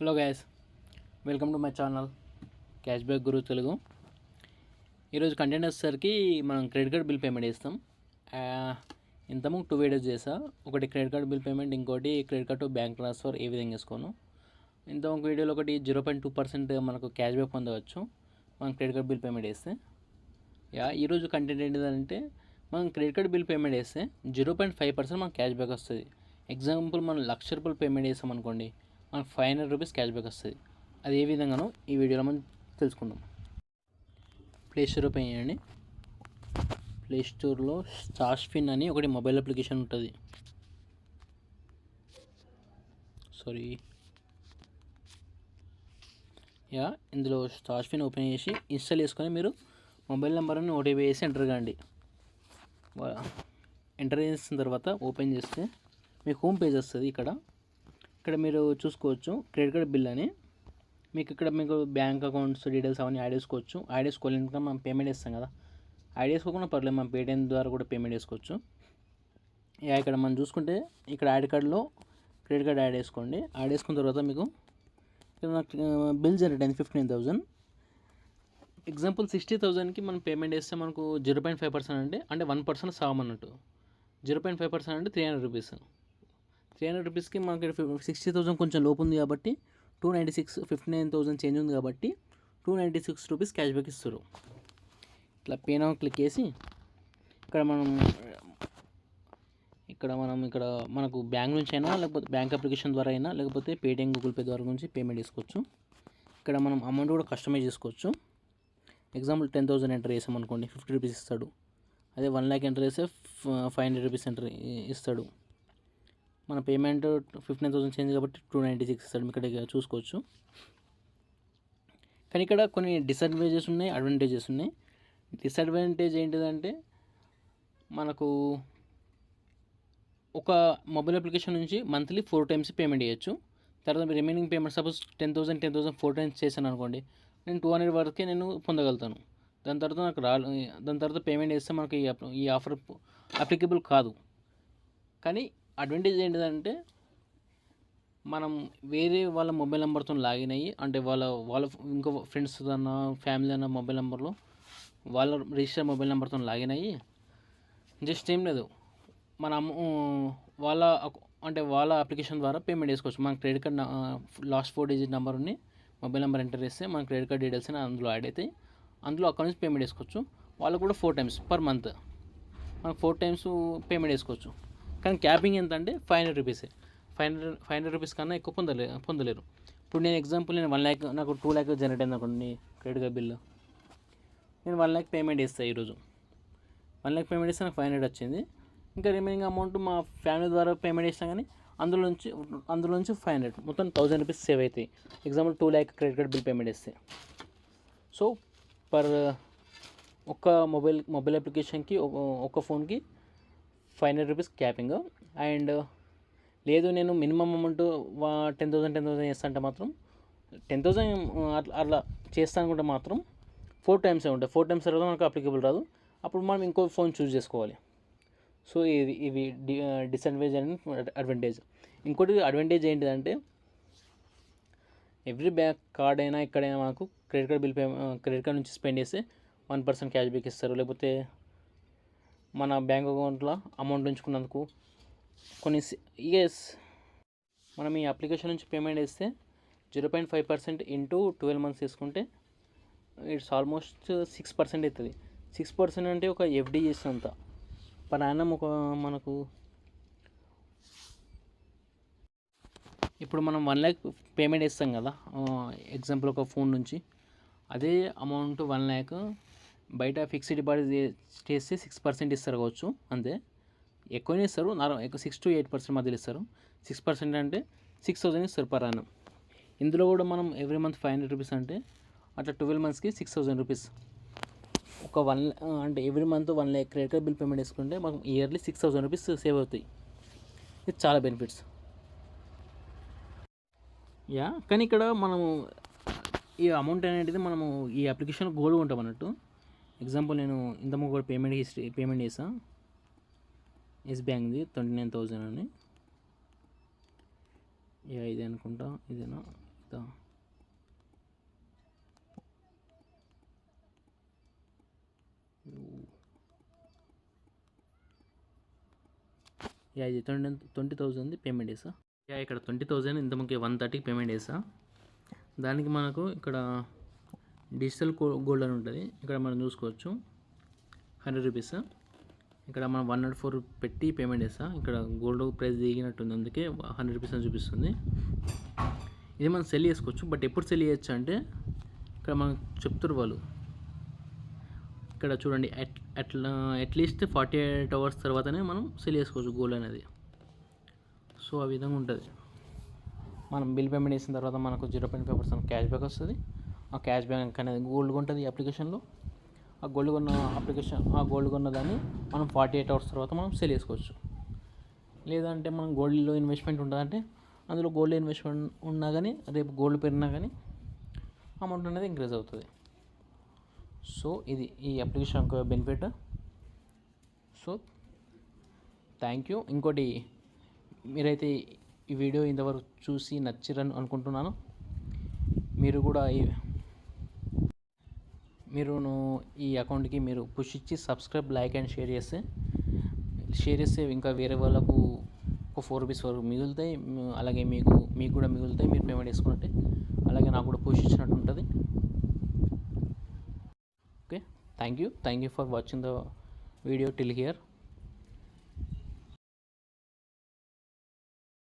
Hello guys, welcome to my channel cash back Guru Telugu. ఈరోజు content వచ్చేసరికి మనం క్రెడిట్ కార్డ్ బిల్ పేమెంట్ చేస్తాం. ఇంతకుముందు 2 వీడియోస్ చేసా. ఒకటి క్రెడిట్ కార్డ్ బిల్ పేమెంట్, ఇంకోటి credit card to bank transfer ఏ విధంగా చేసుకోను. ఇంతకు వీడియోలో ఒకటి 0.2% మనకు క్యాష్ బ్యాక్ పొందవచ్చు మనం క్రెడిట్ కార్డ్ బిల్ పేమెంట్ చేస్తే. ఈరోజు కంటెంట్ ఏంటిదంటే, మనం క్రెడిట్ కార్డ్ బిల్ పేమెంట్ చేస్తే 0.5% మనకు క్యాష్ బ్యాక్ వస్తుంది. ఎగ్జాంపుల్ మనం ₹1,00,000 పేమెంట్ చేస్తాం అనుకోండి, మనకు ₹500 క్యాష్ బ్యాక్ వస్తుంది. అది ఏ విధంగానో ఈ వీడియోలో మనం తెలుసుకుందాం. ప్లే స్టోర్ ఓపెన్ చేయండి. ప్లే స్టోర్లో స్టాష్ఫిన్ అని ఒకటి మొబైల్ అప్లికేషన్ ఉంటుంది. ఇందులో స్టాష్ఫిన్ ఓపెన్ చేసి ఇన్స్టాల్ చేసుకొని మీరు మొబైల్ నెంబర్ని ఓటీపీ వేసి ఎంటర్ కాండి. ఎంటర్ చేసిన తర్వాత ఓపెన్ చేస్తే మీకు హోమ్ పేజ్ వస్తుంది. ఇక్కడ మీరు చూసుకోవచ్చు క్రెడిట్ కార్డ్ బిల్ అని. మీకు బ్యాంక్ అకౌంట్స్ డీటెయిల్స్ అవన్నీ యాడ్ చేసుకోవచ్చు. యాడ్ చేసుకోలేక మనం పేమెంట్ చేస్తాం కదా, యాడ్ చేసుకోకుండా పర్లేదు, మనం పేటిఎం ద్వారా కూడా పేమెంట్ చేసుకోవచ్చు. ఇక్కడ మనం చూసుకుంటే ఇక్కడ యాడ్ కార్డ్లో క్రెడిట్ కార్డ్ యాడ్ చేసుకోండి. యాడ్ చేసుకున్న తర్వాత మీకు ఇక్కడ బిల్ జనరేట్ అయింది 15,000. ఎగ్జాంపుల్ 60,000కి మనం పేమెంట్ చేస్తే మనకు 0.5% అంటే 1% సాగమన్నట్టు. 0.5% అంటే ₹300. ₹300కి మనకి 60,000 కొంచెం లోపు ఉంది కాబట్టి 59,000 చేంజ్ ఉంది కాబట్టి ₹296 క్యాష్ బ్యాక్ ఇస్తారు. ఇట్లా పే నౌ క్లిక్ చేసి ఇక్కడ మనకు బ్యాంక్ నుంచి అయినా, లేకపోతే బ్యాంక్ అప్లికేషన్ ద్వారా అయినా, లేకపోతే పేటిఎం గూగుల్ పే ద్వారా నుంచి పేమెంట్ చేసుకోవచ్చు. ఇక్కడ మనం అమౌంట్ కూడా కస్టమైజ్ చేసుకోవచ్చు. ఎగ్జాంపుల్ 10,000 ఎంటర్ చేసాం అనుకోండి, ₹50 ఇస్తాడు. అదే 1,00,000 ఎంటర్ చేస్తే ₹500 ఎంటర్ ఇస్తాడు. మన పేమెంట్ 15,000 చేంజ్ కాబట్టి 296 ఇస్తాడు. ఇక్కడ చూసుకోవచ్చు. కానీ ఇక్కడ కొన్ని డిసడ్వాంటేజెస్ ఉన్నాయి, అడ్వాంటేజెస్ ఉన్నాయి. డిసడ్వాంటేజ్ ఏంటిదంటే, మనకు ఒక మొబైల్ అప్లికేషన్ నుంచి మంత్లీ 4 times పేమెంట్ చేయొచ్చు. తర్వాత రిమైనింగ్ పేమెంట్ సపోజ్ 10,000 4 times చేశాను అనుకోండి, నేను 200 వరకే నేను పొందగలుగుతాను. దాని తర్వాత పేమెంట్ చేస్తే మనకి ఈ ఆఫర్ అప్లికబుల్ కాదు. కానీ అడ్వాంటేజ్ ఏంటిదంటే, మనం వేరే వాళ్ళ మొబైల్ నెంబర్తో లాగిన్ అయ్యి, అంటే వాళ్ళ ఇంకో ఫ్రెండ్స్ అన్న ఫ్యామిలీ అన్న మొబైల్ నెంబర్లో వాళ్ళ రిజిస్టర్ మొబైల్ నెంబర్తో లాగిన్ అయ్యి జస్ట్ ఏం లేదు, వాళ్ళ అప్లికేషన్ ద్వారా పేమెంట్ చేసుకోవచ్చు. మన క్రెడిట్ కార్డ్ లాస్ట్ 4 digit నెంబర్ని మొబైల్ నెంబర్ ఎంటర్ చేస్తే మన క్రెడిట్ కార్డ్ డీటెయిల్స్ అని అందులో యాడ్ అవుతాయి. అందులో అక్కడ నుంచి పేమెంట్ చేసుకోవచ్చు. వాళ్ళు కూడా 4 times పర్ మంత్ మనకు 4 times పేమెంట్ చేసుకోవచ్చు. కానీ క్యాపింగ్ ఎంత అంటే ₹500. ₹500 కన్నా ఎక్కువ పొందలేరు. ఇప్పుడు నేను ఎగ్జాంపుల్ 1 lakh, నాకు 2 lakh జనరేట్ అయింది అనుకోండి క్రెడిట్ కార్డ్ బిల్లు. నేను 1 lakh పేమెంట్ చేస్తాను ఈరోజు. 1 lakh పేమెంట్ చేస్తే నాకు 500 వచ్చింది. ఇంకా రిమైనింగ్ అమౌంట్ మా ఫ్యామిలీ ద్వారా పేమెంట్ చేస్తాం, కానీ అందులో నుంచి 500, మొత్తం ₹1,000 సేవ్ అవుతాయి. Example 2 lakh credit card bill payment చేస్తే. సో ఒక్క మొబైల్ అప్లికేషన్కి ఒక ఫోన్కి ₹500 క్యాపింగ్. అండ్ లేదు నేను మినిమం అమౌంట్ 10,000 చేస్తా అంటే మాత్రం 10,000 అట్లా చేస్తా అనుకుంటే మాత్రం 4 times ఉంటాయి. 4 times తర్వాత మనకు అప్లికబుల్ రాదు. అప్పుడు మనం ఇంకో ఫోన్ చూస్ చేసుకోవాలి. సో ఇవి డిసడ్వాంటేజ్ అండ్ అడ్వాంటేజ్. ఇంకోటి అడ్వాంటేజ్ ఏంటిదంటే, ఎవ్రీ బ్యాంక్ కార్డ్ అయినా ఎక్కడైనా మనకు క్రెడిట్ కార్డ్ నుంచి స్పెండ్ చేస్తే 1% క్యాష్ బ్యాక్ ఇస్తారు. లేకపోతే మన బ్యాంక్ అకౌంట్లో అమౌంట్ ఉంచుకున్నందుకు మనం ఈ అప్లికేషన్ నుంచి పేమెంట్ చేస్తే 0.5% ఇంటూ 12 months తీసుకుంటే ఇట్స్ ఆల్మోస్ట్ 6% అవుతుంది. 6% అంటే ఒక FD చేసినంత పర్ యానం. మనకు ఇప్పుడు మనం 1 lakh పేమెంట్ చేస్తాం కదా, ఎగ్జాంపుల్ ఒక ఫోన్ నుంచి. అదే అమౌంట్ 1 lakh బయట ఫిక్స్డ్ డిపాజిట్ చేస్తే 6% ఇస్తారు కావచ్చు, అంతే. ఎక్కువనే ఇస్తారు, 6 to 8% మధ్యలో ఇస్తారు. 6% అంటే 6,000 ఇస్తారు పర్ యానం. ఇందులో కూడా మనం ఎవ్రీ మంత్ ₹500 అంటే అట్లా 12 monthsకి ₹6,000. అంటే every month 1 lakh credit card bill payment చేసుకుంటే మాకు ఇయర్లీ ₹6,000 సేవ్ అవుతాయి. ఇది చాలా బెనిఫిట్స్. కానీ ఇక్కడ మనము ఈ అమౌంట్ అనేది మనము ఈ అప్లికేషన్ గోల్డ్ ఉంటాం అన్నట్టు. ఎగ్జాంపుల్ నేను ఇంతకుముందు కూడా పేమెంట్ చేసాను ఎస్ బ్యాంక్ది 29,000 అని. ఇది అనుకుంటా, ఇదేనా the ఇది 20,000 పేమెంట్ చేసా. ఇక్కడ 20,000 ఇంతకుముందు 130 పేమెంట్ చేసా. దానికి మనకు ఇక్కడ డిజిటల్ గోల్డ్ అని ఉంటుంది. ఇక్కడ మనం చూసుకోవచ్చు 100 రూపీస్. ఇక్కడ మనం 104 పెట్టి పేమెంట్ చేస్తా. ఇక్కడ గోల్డ్ ప్రైస్ దిగినట్టుంది, అందుకే 100 రూపీస్ అని చూపిస్తుంది. ఇది మనం సెల్ చేసుకోవచ్చు. బట్ ఎప్పుడు సెల్ చేయొచ్చు అంటే ఇక్కడ మనం చెప్తారు వాళ్ళు, ఇక్కడ చూడండి అట్లీస్ట్ 48 అవర్స్ తర్వాతనే మనం సెల్ చేసుకోవచ్చు గోల్డ్ అనేది. సో ఆ విధంగా ఉంటుంది. మనం బిల్ పేమెంట్ చేసిన తర్వాత మనకు 0.5% క్యాష్ బ్యాక్ వస్తుంది. ఆ క్యాష్ బ్యాక్ అనేది గోల్డ్ ఉంటుంది అప్లికేషన్లో. ఆ గోల్డ్ కొన్న దాన్ని మనం 48 అవర్స్ తర్వాత మనం సెల్ చేసుకోవచ్చు. లేదంటే మనం గోల్డ్లో ఇన్వెస్ట్మెంట్ ఉంటుందంటే అందులో గోల్డ్ ఇన్వెస్ట్మెంట్ ఉన్నా కానీ రేపు గోల్డ్ పెరిగినా కానీ అమౌంట్ అనేది ఇంక్రీజ్ అవుతుంది. సో ఇది ఈ అప్లికేషన్ యొక్క బెనిఫిట్. So thank you. ఇంకోటి, మీరైతే ఈ వీడియో ఇంతవరకు చూసి నచ్చిరని అనుకుంటున్నాను. మీరును ఈ అకౌంట్కి మీరు పుష్ ఇచ్చి సబ్స్క్రైబ్, లైక్ అండ్ షేర్ చేస్తే ఇంకా వేరే వాళ్ళకు ఒక 4 రూపీస్ వరకు మిగులుతాయి. అలాగే మీకు కూడా మిగులుతాయి మీరు పేమెంట్ చేసుకున్నట్టే. అలాగే నాకు కూడా పుష్ ఇచ్చినట్టు ఉంటుంది. Okay, thank you for watching the video till here.